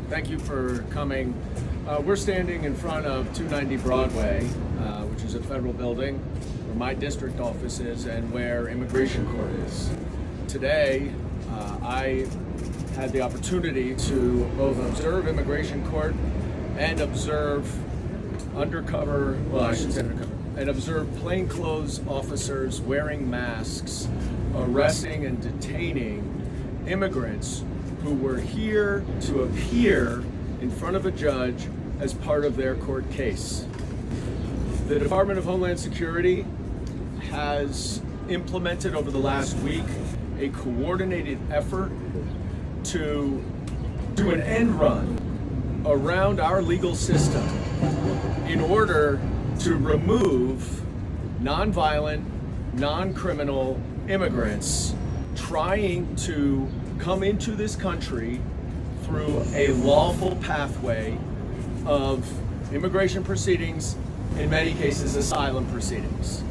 Thank you for coming. We're standing in front of 290 Broadway, which is a federal building where my district office is and where immigration court is. Today, I had the opportunity to both observe immigration court and observe observe plainclothes officers wearing masks, arresting and detaining immigrants who were here to appear in front of a judge as part of their court case. The Department of Homeland Security has implemented over the last week a coordinated effort to do an end run around our legal system in order to remove nonviolent, non-criminal immigrants trying to come into this country through a lawful pathway of immigration proceedings, in many cases asylum proceedings.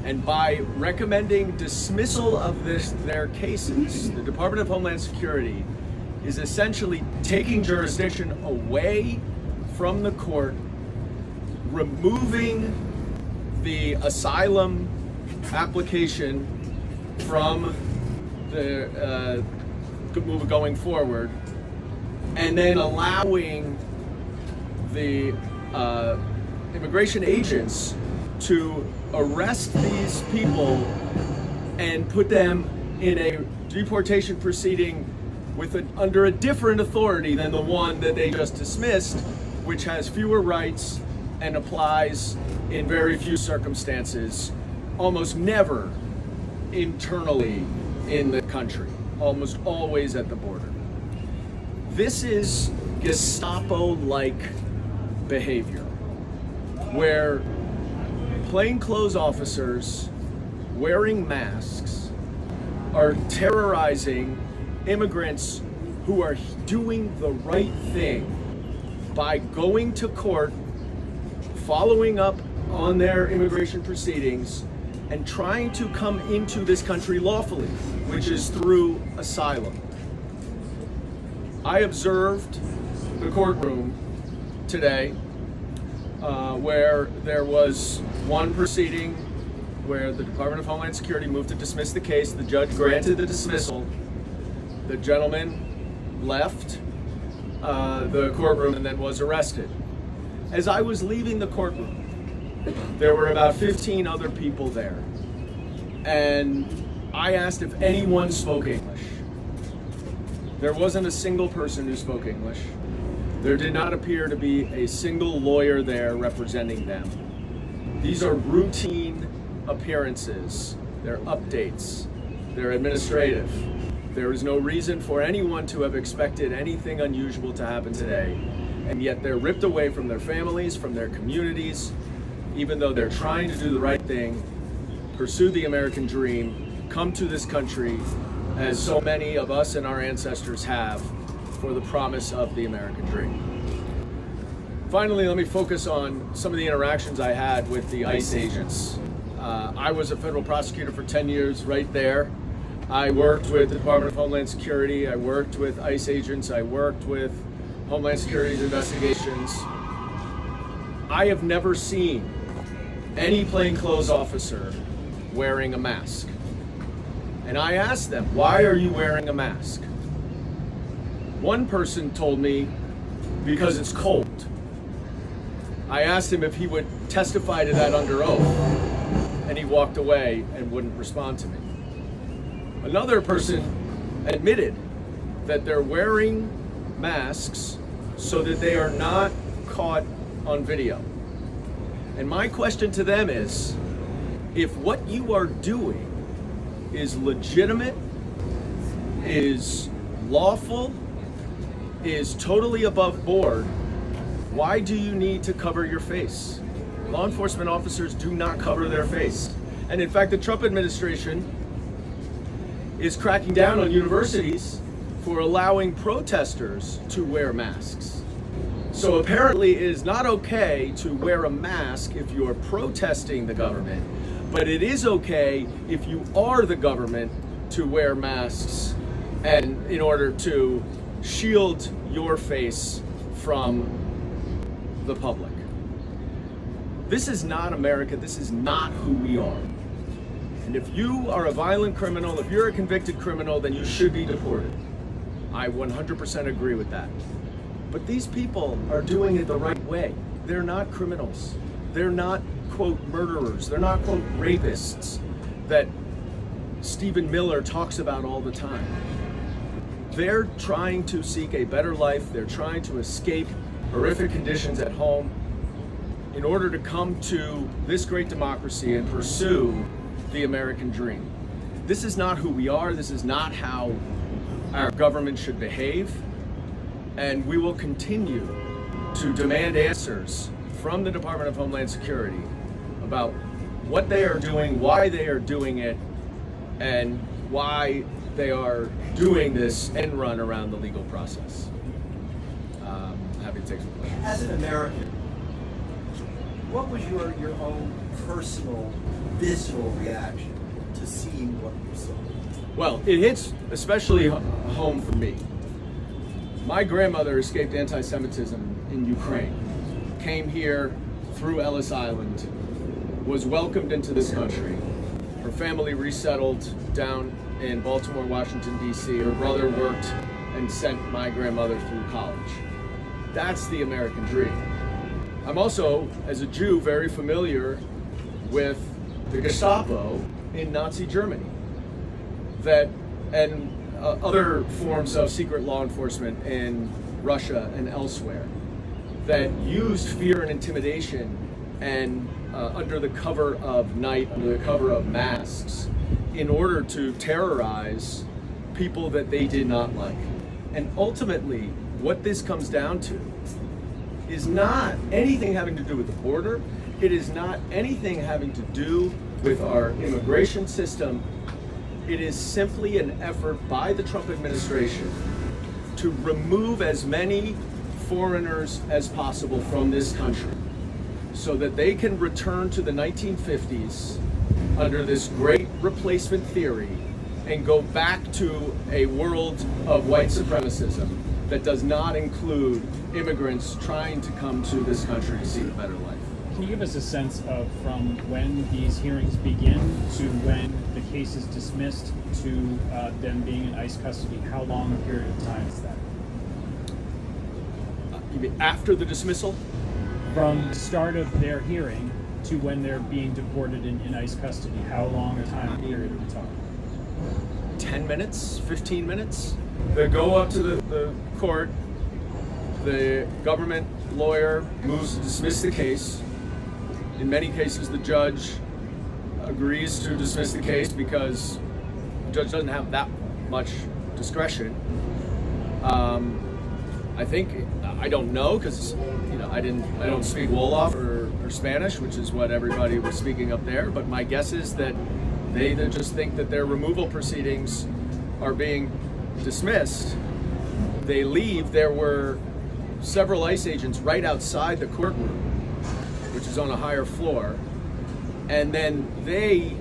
And by recommending dismissal of their cases, the Department of Homeland Security is essentially taking jurisdiction away from the court, removing the asylum application from the move going forward, and then allowing the immigration agents to arrest these people and put them in a deportation proceeding under a different authority than the one that they just dismissed, which has fewer rights and applies in very few circumstances, almost never internally in the country, almost always at the border. This is Gestapo-like behavior, where plainclothes officers wearing masks are terrorizing immigrants who are doing the right thing by going to court, following up on their immigration proceedings, and trying to come into this country lawfully, which is through asylum. I observed the courtroom today where there was one proceeding where the Department of Homeland Security moved to dismiss the case. The judge granted the dismissal. The gentleman left the courtroom and then was arrested. As I was leaving the courtroom, there were about 15 other people there. And I asked if anyone spoke English. There wasn't a single person who spoke English. There did not appear to be a single lawyer there representing them. These are routine appearances. They're updates. They're administrative. There is no reason for anyone to have expected anything unusual to happen today. And yet they're ripped away from their families, from their communities, even though they're trying to do the right thing, pursue the American dream, come to this country, as so many of us and our ancestors have, for the promise of the American dream. Finally, let me focus on some of the interactions I had with the ICE agents. I was a federal prosecutor for 10 years right there. I worked with the Department of Homeland Security. I worked with ICE agents. I worked with Homeland Security's investigations. I have never seen any plainclothes officer wearing a mask. And I asked them, why are you wearing a mask? One person told me, because it's cold. I asked him if he would testify to that under oath, and he walked away and wouldn't respond to me. Another person admitted that they're wearing masks so that they are not caught on video. And my question to them is, if what you are doing is legitimate, is lawful, is totally above board, why do you need to cover your face? Law enforcement officers do not cover their face. And in fact, the Trump administration is cracking down on universities for allowing protesters to wear masks. So apparently it is not okay to wear a mask if you are protesting the government, but it is okay if you are the government to wear masks and in order to shield your face from the public. This is not America. This is not who we are. And if you are a violent criminal, if you're a convicted criminal, then you should be deported. I 100% agree with that. But these people are doing it the right way. They're not criminals. They're not, quote, murderers. They're not, quote, rapists that Stephen Miller talks about all the time. They're trying to seek a better life. They're trying to escape horrific conditions at home in order to come to this great democracy and pursue the American dream. This is not who we are. This is not how our government should behave. And we will continue to demand answers from the Department of Homeland Security about what they are doing, why they are doing it, and why they are doing this end run around the legal process. Happy to take some questions. As an American, what was your own personal, visceral reaction to seeing what you saw? Well, it hits especially home for me. My grandmother escaped anti-Semitism in Ukraine, came here through Ellis Island, was welcomed into this country. Her family resettled down in Baltimore, Washington, D.C. Her brother worked and sent my grandmother through college. That's the American dream. I'm also, as a Jew, very familiar with the Gestapo in Nazi Germany, and other forms of secret law enforcement in Russia and elsewhere that used fear and intimidation and under the cover of night, under the cover of masks, in order to terrorize people that they did not like. And ultimately, what this comes down to is not anything having to do with the border. It is not anything having to do with our immigration system. It is simply an effort by the Trump administration to remove as many foreigners as possible from this country so that they can return to the 1950s under this great replacement theory and go back to a world of white supremacism that does not include immigrants trying to come to this country to seek a better life. Can you give us a sense of from when these hearings begin to when the case is dismissed to them being in ICE custody? How long a period of time is that? You mean after the dismissal? From the start of their hearing to when they're being deported in ICE custody, how long a time period are we talking? 10 minutes, 15 minutes. They go up to the court. The government lawyer moves to dismiss the case. In many cases, the judge agrees to dismiss the case because the judge doesn't have that much discretion. I think, I don't know, because I don't speak Wolof or Spanish, which is what everybody was speaking up there, but my guess is that they either just think that their removal proceedings are being dismissed. They leave. There were several ICE agents right outside the courtroom, which is on a higher floor, and then they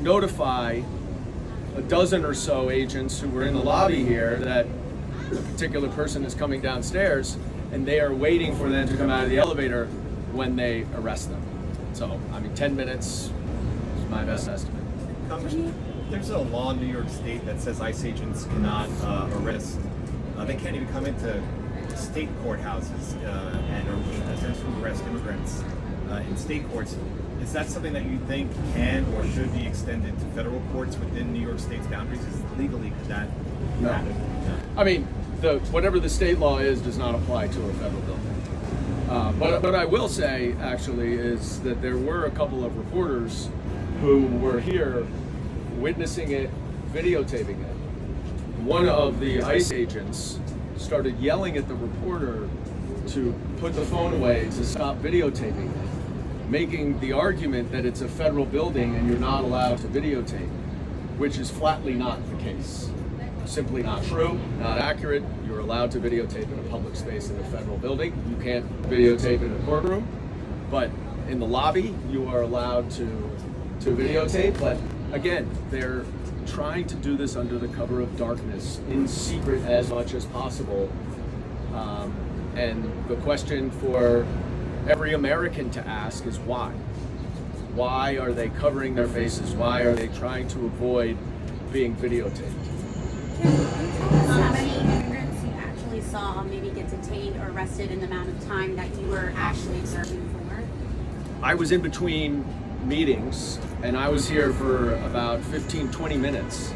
notify a dozen or so agents who were in the lobby here that a particular person is coming downstairs, and they are waiting for them to come out of the elevator when they arrest them. So, 10 minutes is my best estimate. Congressman, there's a law in New York State that says ICE agents cannot arrest. They can't even come into state courthouses and essentially arrest immigrants in state courts. Is that something that you think can or should be extended to federal courts within New York State's boundaries? Legally, could that happen? No. Whatever the state law is does not apply to a federal building. But what I will say, actually, is that there were a couple of reporters who were here witnessing it, videotaping it. One of the ICE agents started yelling at the reporter to put the phone away, to stop videotaping it, making the argument that it's a federal building and you're not allowed to videotape, which is flatly not the case. Simply not true, not accurate. You're allowed to videotape in a public space in a federal building. You can't videotape in a courtroom, but in the lobby you are allowed to videotape. But again, they're trying to do this under the cover of darkness, in secret as much as possible. And the question for every American to ask is why? Why are they covering their faces? Why are they trying to avoid being videotaped? Can you tell us how many immigrants you actually saw maybe get detained or arrested in the amount of time that you were actually observing for? I was in between meetings, and I was here for about 15, 20 minutes,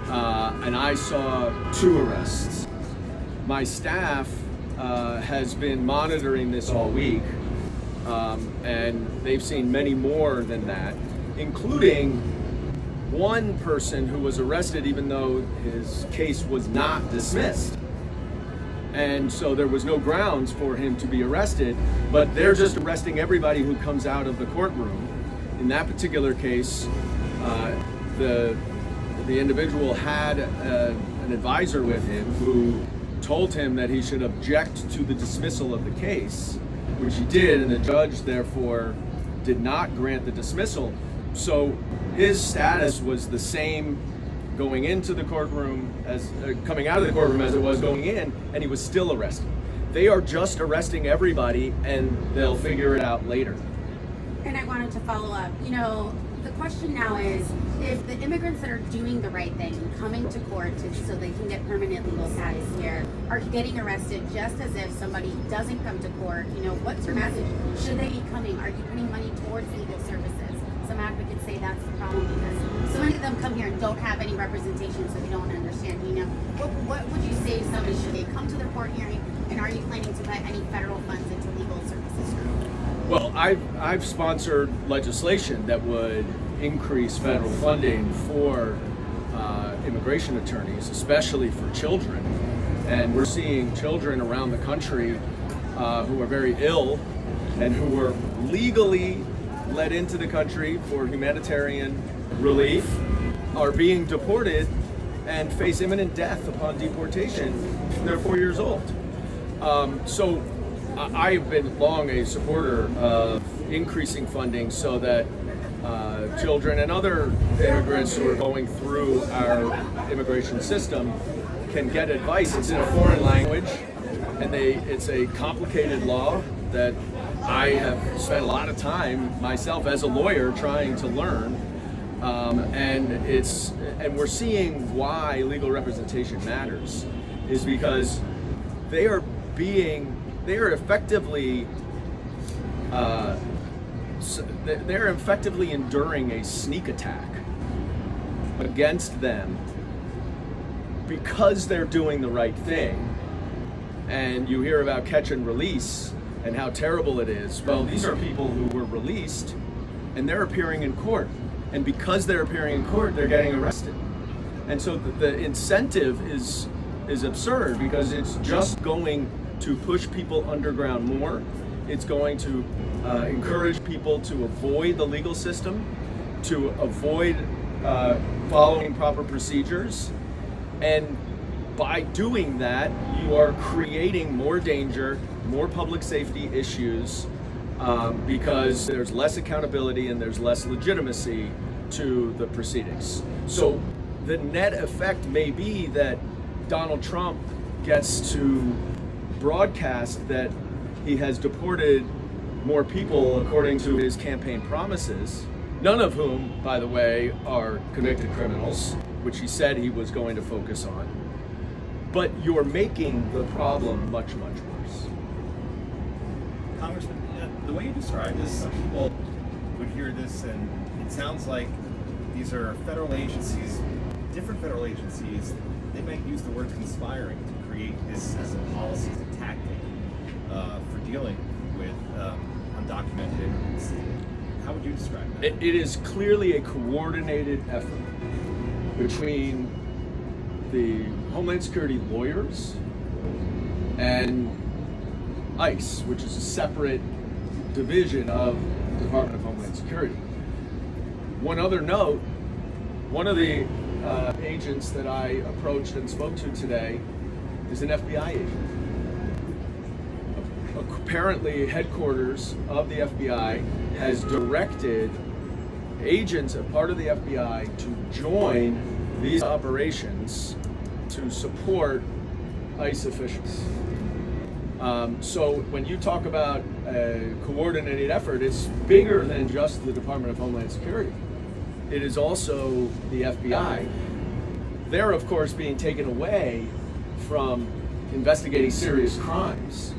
and I saw 2 arrests. My staff has been monitoring this all week, and they've seen many more than that, including one person who was arrested even though his case was not dismissed. And so there was no grounds for him to be arrested, but they're just arresting everybody who comes out of the courtroom. In that particular case, the individual had an advisor with him who told him that he should object to the dismissal of the case, which he did, and the judge therefore did not grant the dismissal. So his status was the same going into the courtroom as coming out of the courtroom as it was going in, and he was still arrested. They are just arresting everybody, and they'll figure it out later. And I wanted to follow up. You know, the question now is, if the immigrants that are doing the right thing, coming to court so they can get permanent legal status here, are getting arrested just as if somebody doesn't come to court, you know, what's your message? Should they be coming? Are you putting money towards legal services? Some advocates say that's the problem because so many of them come here and don't have any representation, so they don't understand. You know, what would you say to somebody? Should they come to their court hearing, and are you planning to put any federal funds into legal services? Well, I've sponsored legislation that would increase federal funding for immigration attorneys, especially for children. And we're seeing children around the country who are very ill and who were legally let into the country for humanitarian relief are being deported and face imminent death upon deportation. They're 4 years old. So I've been long a supporter of increasing funding so that children and other immigrants who are going through our immigration system can get advice. It's in a foreign language, and it's a complicated law that I have spent a lot of time myself as a lawyer trying to learn, and we're seeing why legal representation matters is because they are effectively enduring a sneak attack against them because they're doing the right thing. And you hear about catch and release and how terrible it is. Well, these are people who were released and they're appearing in court. And because they're appearing in court, they're getting arrested. And so the incentive is absurd because it's just going to push people underground more. It's going to encourage people to avoid the legal system, to avoid following proper procedures. And by doing that, you are creating more danger, more public safety issues, because there's less accountability and there's less legitimacy to the proceedings. So the net effect may be that Donald Trump gets to broadcast that he has deported more people according to his campaign promises, none of whom, by the way, are convicted criminals, which he said he was going to focus on. But you're making the problem much, much worse. Congressman, the way you describe this, some people would hear this and it sounds like these are federal agencies, different federal agencies. They might use the word conspiring to create this as a policy, as a tactic for dealing with undocumented immigrants. How would you describe that? It is clearly a coordinated effort between the Homeland Security lawyers and ICE, which is a separate division of the Department of Homeland Security. One other note, one of the agents that I approached and spoke to today is an FBI agent. Apparently, headquarters of the FBI has directed agents, a part of the FBI, to join these operations to support ICE officials. So when you talk about a coordinated effort, it's bigger than just the Department of Homeland Security. It is also the FBI. They're, of course, being taken away from investigating serious crimes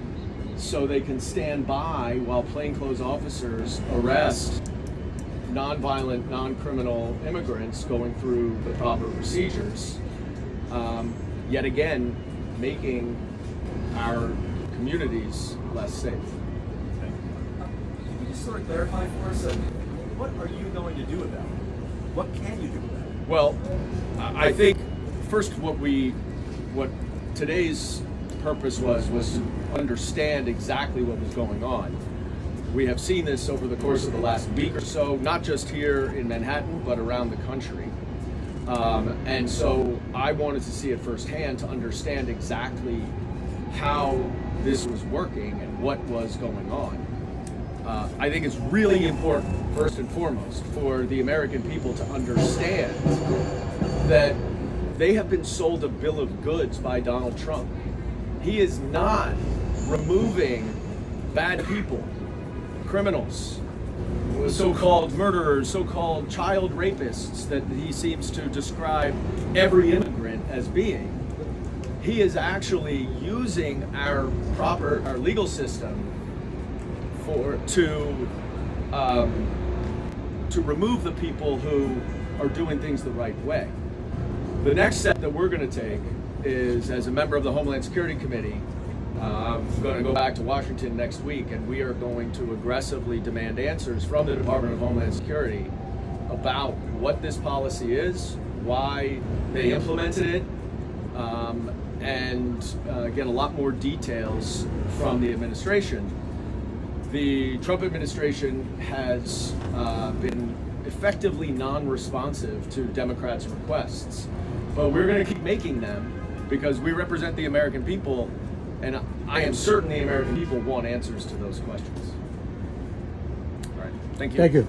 so they can stand by while plainclothes officers arrest nonviolent, non-criminal immigrants going through the proper procedures. Yet again, making our communities less safe. Can you just sort of clarify for us, what are you going to do about it? What can you do about it? Well, I think first what today's purpose was to understand exactly what was going on. We have seen this over the course of the last week or so, not just here in Manhattan, but around the country. And so I wanted to see it firsthand to understand exactly how this was working and what was going on. I think it's really important, first and foremost, for the American people to understand that they have been sold a bill of goods by Donald Trump. He is not removing bad people, criminals, so-called murderers, so-called child rapists that he seems to describe every immigrant as being. He is actually using our legal system to remove the people who are doing things the right way. The next step that we're going to take is, as a member of the Homeland Security Committee, I'm going to go back to Washington next week, and we are going to aggressively demand answers from the Department of Homeland Security about what this policy is, why they implemented it, and get a lot more details from the administration. The Trump administration has been effectively non-responsive to Democrats' requests, but we're going to keep making them because we represent the American people, and I am certain the American people want answers to those questions. All right, thank you. Thank you.